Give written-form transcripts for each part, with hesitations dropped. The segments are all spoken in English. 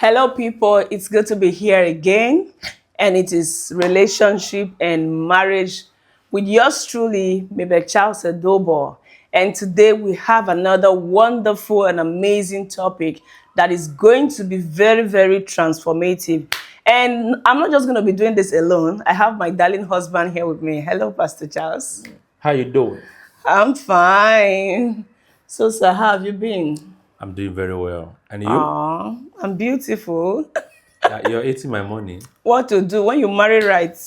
Hello, people. It's good to be here again. And it is relationship and marriage with yours truly, Mabel Charles Adobo. And today we have another wonderful and amazing topic that is going to be very, very transformative. And I'm not just going to be doing this alone. I have my darling husband here with me. Hello, Pastor Charles. How you doing? I'm fine. So, sir, how have you been? I'm doing very well. And you? Aw, I'm beautiful. You're eating my money. What to do when you marry right.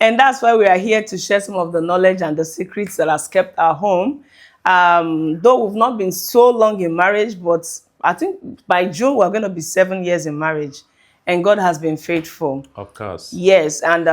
And that's why we are here to share some of the knowledge and the secrets that has kept our home. Though we've not been so long in marriage, but I think by June we're going to be 7 years in marriage. And God has been faithful. Of course. Yes, and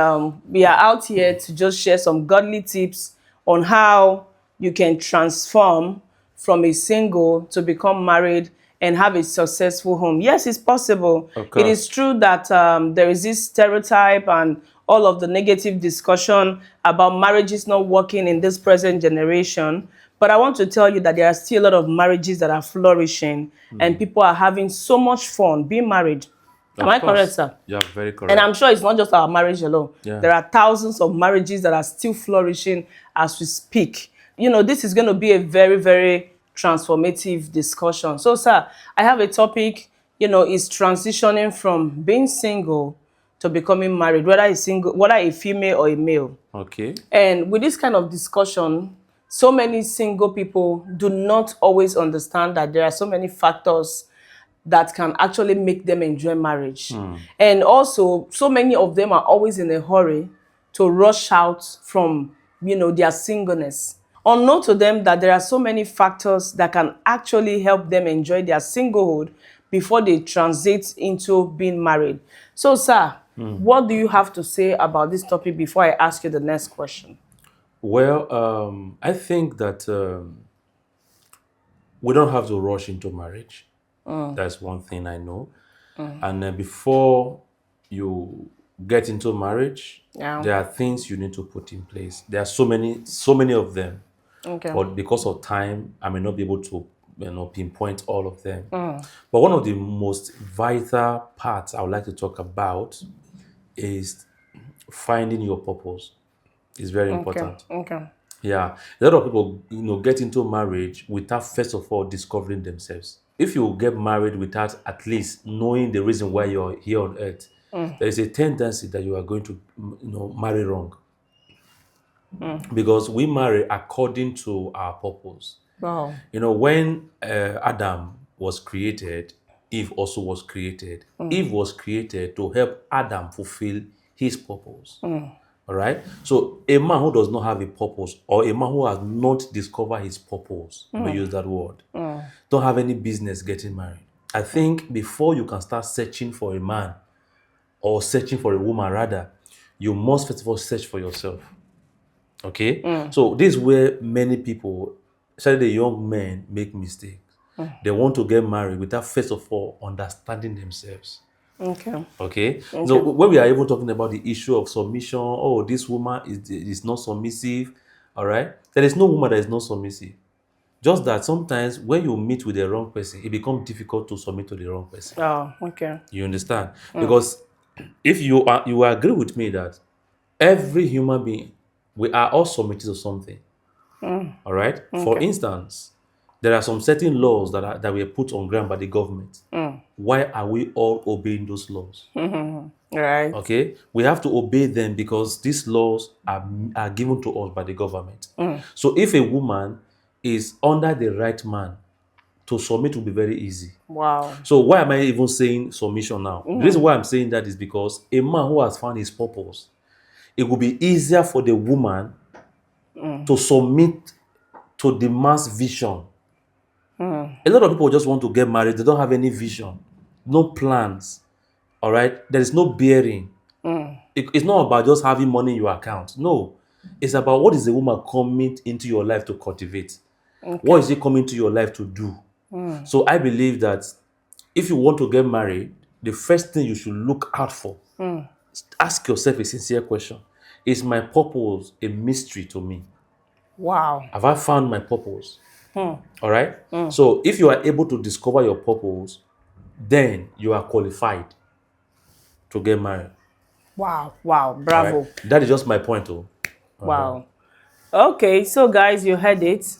we are out here to just share some godly tips on how you can transform from a single to become married and have a successful home. Yes, it's possible. Of It is course. true that there is this stereotype and all of the negative discussion about marriages not working in this present generation. But I want to tell you that there are still a lot of marriages that are flourishing and people are having so much fun being married. Am Of I correct, course. sir? You're very And I'm correct. sure it's not just our marriage alone. Yeah. There are thousands of marriages that are still flourishing as we speak. This is going to be a very, very transformative discussion. So, sir, I have a topic, is transitioning from being single to becoming married, whether a female or a male. Okay. And with this kind of discussion, so many single people do not always understand that there are so many factors that can actually make them enjoy marriage. And also, so many of them are always in a hurry to rush out from, their singleness. Unknown to them that there are so many factors that can actually help them enjoy their singlehood before they transit into being married. So, sir, what do you have to say about this topic before I ask you the next question? Well, I think that we don't have to rush into marriage. That's one thing I know. And before you get into marriage, Yeah. there are things you need to put in place. There are so many of them. Okay. But because of time, I may not be able to, pinpoint all of them. But one of the most vital parts I would like to talk about is finding your purpose. It's very Okay. important. Okay. Yeah, a lot of people, get into marriage without first of all discovering themselves. If you get married without at least knowing the reason why you're here on earth, there is a tendency that you are going to, marry wrong because we marry according to our purpose. Wow. When Adam was created, Eve also was created. Eve was created to help Adam fulfill his purpose. All right. So a man who does not have a purpose, or a man who has not discovered his purpose, let me use that word, don't have any business getting married. I think before you can start searching for a man or searching for a woman, rather, you must first of all search for yourself. Okay. So this is where many people, especially the young men, make mistakes. They want to get married without first of all understanding themselves. Okay. Okay. So Okay. when we are even talking about the issue of submission, oh, this woman is not submissive. All right. There is no woman that is not submissive. Just that sometimes when you meet with the wrong person, it becomes difficult to submit to the wrong person. Oh, okay. You understand? Because if you agree with me that every human being, we are all submitted to something. All right. For Okay. instance, there are some certain laws that were put on ground by the government. Why are we all obeying those laws? Right. Okay, we have to obey them because these laws are given to us by the government. So if a woman is under the right man, to submit will be very easy. Wow. So why am I even saying submission now? The reason why I'm saying that is because a man who has found his purpose, it will be easier for the woman to submit to the man's vision. A lot of people just want to get married, they don't have any vision, no plans. All right, there is no bearing. It's not about just having money in your account. No, it's about what is the woman coming into your life to cultivate. What is it coming to your life to do? So I believe that if you want to get married, the first thing you should look out for, ask yourself a sincere question: is my purpose a mystery to me? Wow. Have I found my purpose? All right. So if you are able to discover your purpose, then you are qualified to get married. Wow. Wow. All Bravo. right? That is just my point, though. Wow. Okay, so guys, you heard it.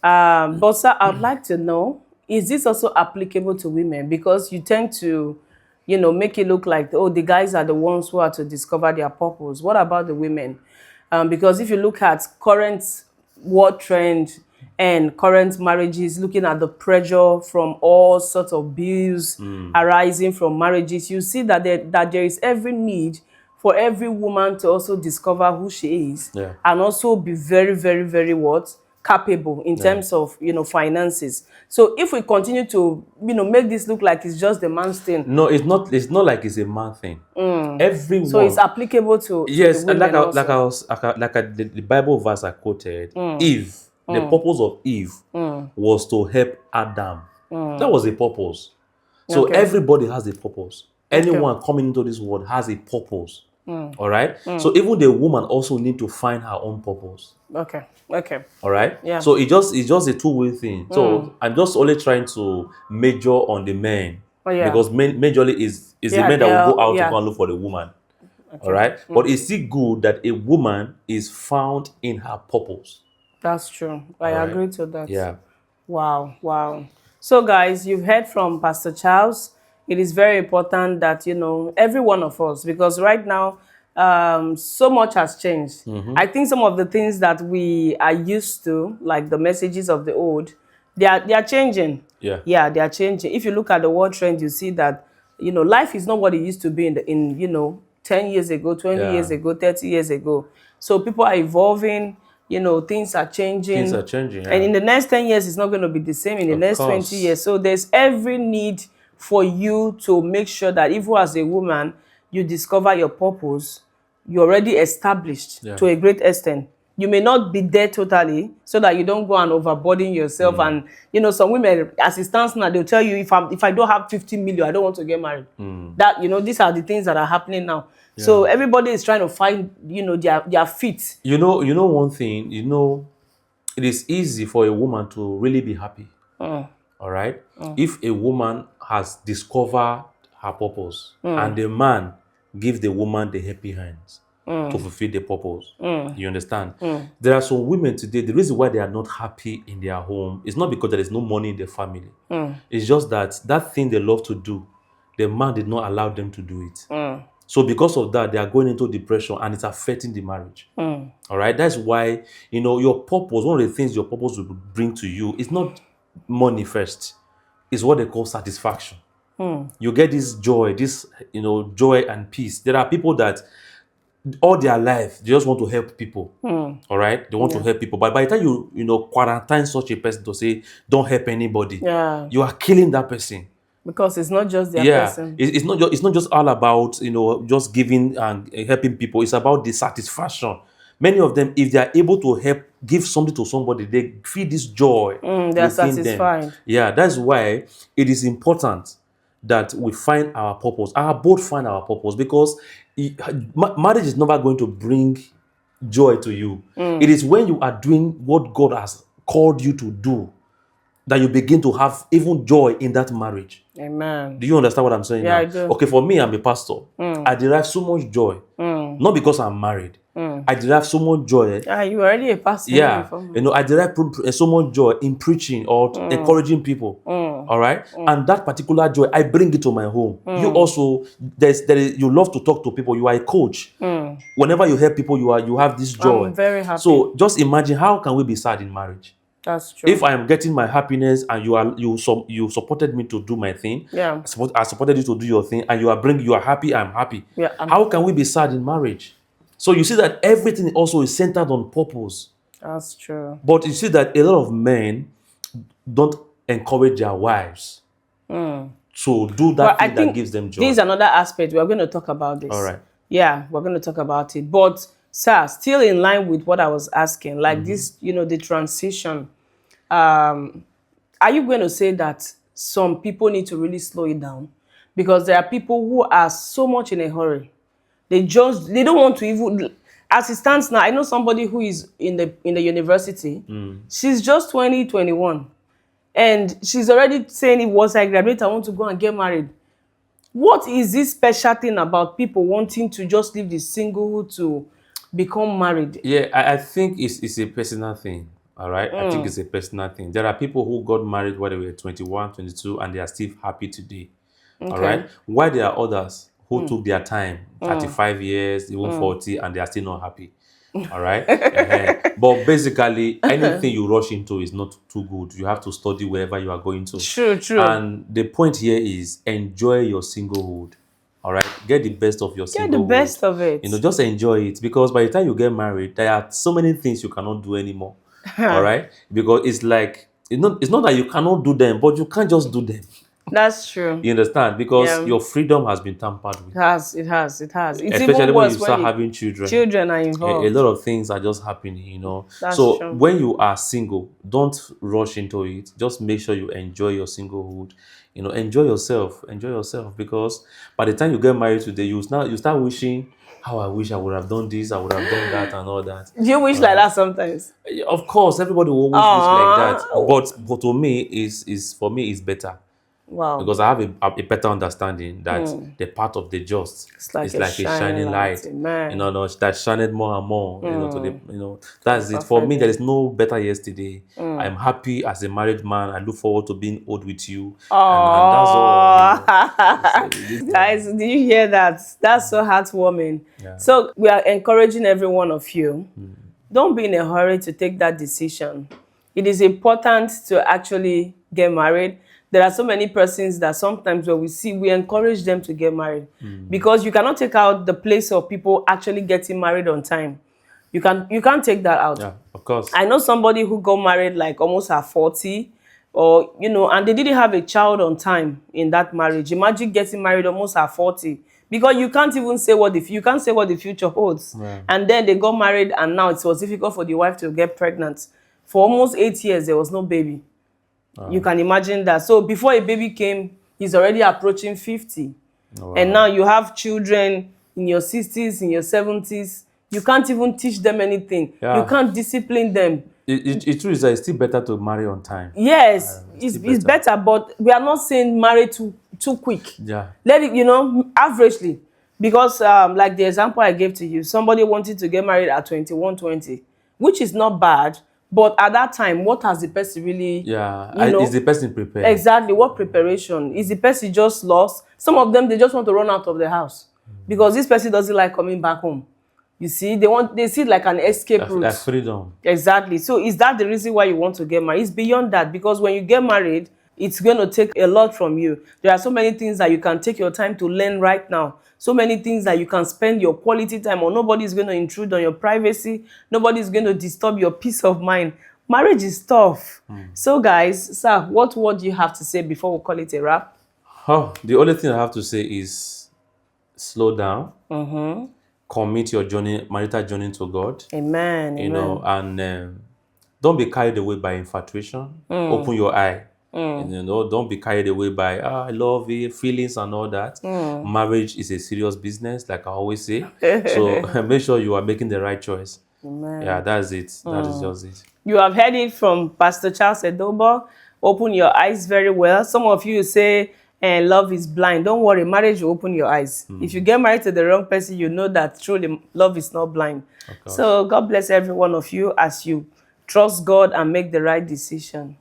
But sir, I'd like to know, is this also applicable to women? Because you tend to, make it look like, oh, the guys are the ones who are to discover their purpose. What about the women? Because if you look at current world trend and current marriages, looking at the pressure from all sorts of bills arising from marriages, you see that there is every need for every woman to also discover who she is, Yeah. and also be very, very, very what? Capable in terms of, finances. So if we continue to, make this look like it's just the man's thing, No, it's not. It's not like it's a man thing. Everyone. so it's applicable to Yes, the and women the Bible verse I quoted, Eve, the purpose of Eve was to help Adam. That was a purpose. So Okay. everybody has a purpose. Anyone coming into this world has a purpose. All right. So even the woman also need to find her own purpose. Okay. All right. Yeah. So it's just a two-way thing. So I'm just only trying to major on the men, yeah. because majorly is the Yeah, men that will go out yeah. to go and look for the woman. All right. But it's still good that a woman is found in her purpose. That's true. I right. agree to that. Yeah. Wow. So guys, you've heard from Pastor Charles. It is very important that, every one of us, because right now, so much has changed. I think some of the things that we are used to, like the messages of the old, they are changing. Yeah. Yeah, they are changing. If you look at the world trend, you see that, life is not what it used to be in 10 years ago, 20 Yeah. years ago, 30 years ago. So people are evolving, things are changing. Things are changing. Yeah. And in the next 10 years, it's not going to be the same in the next course. 20 years. So there's every need for you to make sure that even as a woman, you discover your purpose. You're already established to a great extent. You may not be there totally, so that you don't go and overburden yourself. And, some women, as it stands now, they'll tell you, if I don't have 50 million, I don't want to get married. That, these are the things that are happening now. Yeah. So everybody is trying to find, their feet. You know one thing, it is easy for a woman to really be happy. All right? If a woman has discovered her purpose and the man gives the woman the happy hands to fulfill the purpose. You understand? There are some women today, the reason why they are not happy in their home is not because there is no money in their family. It's just that thing they love to do, the man did not allow them to do it. So because of that, they are going into depression and it's affecting the marriage. All right? That's why, your purpose, one of the things your purpose will bring to you is not money first. It's what they call satisfaction. You get this joy, joy and peace. There are people that all their life, they just want to help people. All right? They want to help people. But by the time you quarantine such a person to say, don't help anybody, you are killing that person. Because it's not just their person. It's not just all about, just giving and helping people. It's about the satisfaction. Many of them, if they are able to give something to somebody, they feel this joy. They are satisfied. Them. Yeah, that's why it is important that we find our purpose. Both find our purpose, because marriage is never going to bring joy to you. It is when you are doing what God has called you to do that you begin to have even joy in that marriage. Amen. Do you understand what I'm saying now? I do. Okay, for me, I'm a pastor. I derive so much joy. Not because I'm married. I derive so much joy. You're already a pastor. Yeah. I derive so much joy in preaching or encouraging people. All right? And that particular joy, I bring it to my home. You also, you love to talk to people. You are a coach. Whenever you help people, you have this joy. I'm very happy. So just imagine, how can we be sad in marriage? That's true. If I am getting my happiness and you supported me to do my thing, I supported you to do your thing, and you are happy, I'm happy. Yeah, how can we be sad in marriage? So you see that everything also is centered on purpose. That's true. But you see that a lot of men don't encourage their wives to do that thing that gives them joy. This is another aspect. We're going to talk about this. All right. Yeah, we're going to talk about it. But sir, still in line with what I was asking, like this, the transition. Are you going to say that some people need to really slow it down? Because there are people who are so much in a hurry. They don't want to even, as it stands now, I know somebody who is in the university. She's just 20, 21. and she's already saying, once I graduate, I want to go and get married. What is this special thing about people wanting to just leave the singlehood to become married? Yeah, I think it's a personal thing. All right. I think it's a personal thing. There are people who got married when they were 21, 22, and they are still happy today. All right. Why there are others who took their time, 35 years, even 40, and they are still not happy. All right. But basically, anything you rush into is not too good. You have to study wherever you are going to. True. And the point here is enjoy your singlehood. All right. Get the best of your Get the singlehood. best of it. Just enjoy it, because by the time you get married, there are so many things you cannot do anymore. All right. Because it's like, it's not that you cannot do them, but you can't just do them. That's true. You understand? Because your freedom has been tampered with. It has. It's Especially even when worse you start having children. Children are involved. A lot of things are just happening, That's So true. when you are single, don't rush into it. Just make sure you enjoy your singlehood. Enjoy yourself. Enjoy yourself, because by the time you get married today, you start wishing, how I wish I would have done this, I would have done that, and all that. Do you wish like that sometimes? Of course, everybody will always wish like that. But to me, for me, it's better. Wow. Because I have a better understanding that the path of the just is like a shining light. Amen. That shineth more and more. That's it. For me, there is no better yesterday. I'm happy as a married man. I look forward to being old with you. And that's all. Guys, do you hear that? That's so heartwarming. Yeah. So we are encouraging every one of you. Don't be in a hurry to take that decision. It is important to actually get married. There are so many persons that sometimes when we encourage them to get married, because you cannot take out the place of people actually getting married on time. You can't take that out. Yeah, of course. I know somebody who got married like almost at 40, or and they didn't have a child on time in that marriage. Imagine getting married almost at 40, because you can't even say what the future holds. Right. And then they got married, and now it was difficult for the wife to get pregnant. For almost 8 years, there was no baby. You can imagine that. So before a baby came, he's already approaching 50. Wow. And now you have children in your 60s, in your 70s. You can't even teach them anything. Yeah. You can't discipline them. It's true that it's still better to marry on time. Yes, it's better, but we are not saying marry too quick. Yeah. Let it, averagely. Because like the example I gave to you, somebody wanted to get married at 21, 20, which is not bad. But at that time, what has the person really... Yeah, is the person prepared? Exactly. What preparation? Is the person just lost? Some of them, they just want to run out of the house. Because this person doesn't like coming back home. You see, they see it like an escape route. Like freedom. Exactly. So is that the reason why you want to get married? It's beyond that, because when you get married, it's going to take a lot from you. There are so many things that you can take your time to learn right now. So many things that you can spend your quality time on. Nobody is going to intrude on your privacy. Nobody is going to disturb your peace of mind. Marriage is tough. So guys, sir, what do you have to say before we call it a wrap? Oh, the only thing I have to say is slow down. Commit your marital journey to God. Amen. And don't be carried away by infatuation. Open your eye. Don't be carried away by I love it, feelings and all that. Marriage is a serious business, like I always say. So make sure you are making the right choice. Amen. Yeah, that's it. That is just it. You have heard it from Pastor Charles Edobo. Open your eyes very well. Some of you say love is blind. Don't worry, marriage will open your eyes. If you get married to the wrong person, you know that truly love is not blind. So God bless every one of you as you trust God and make the right decision.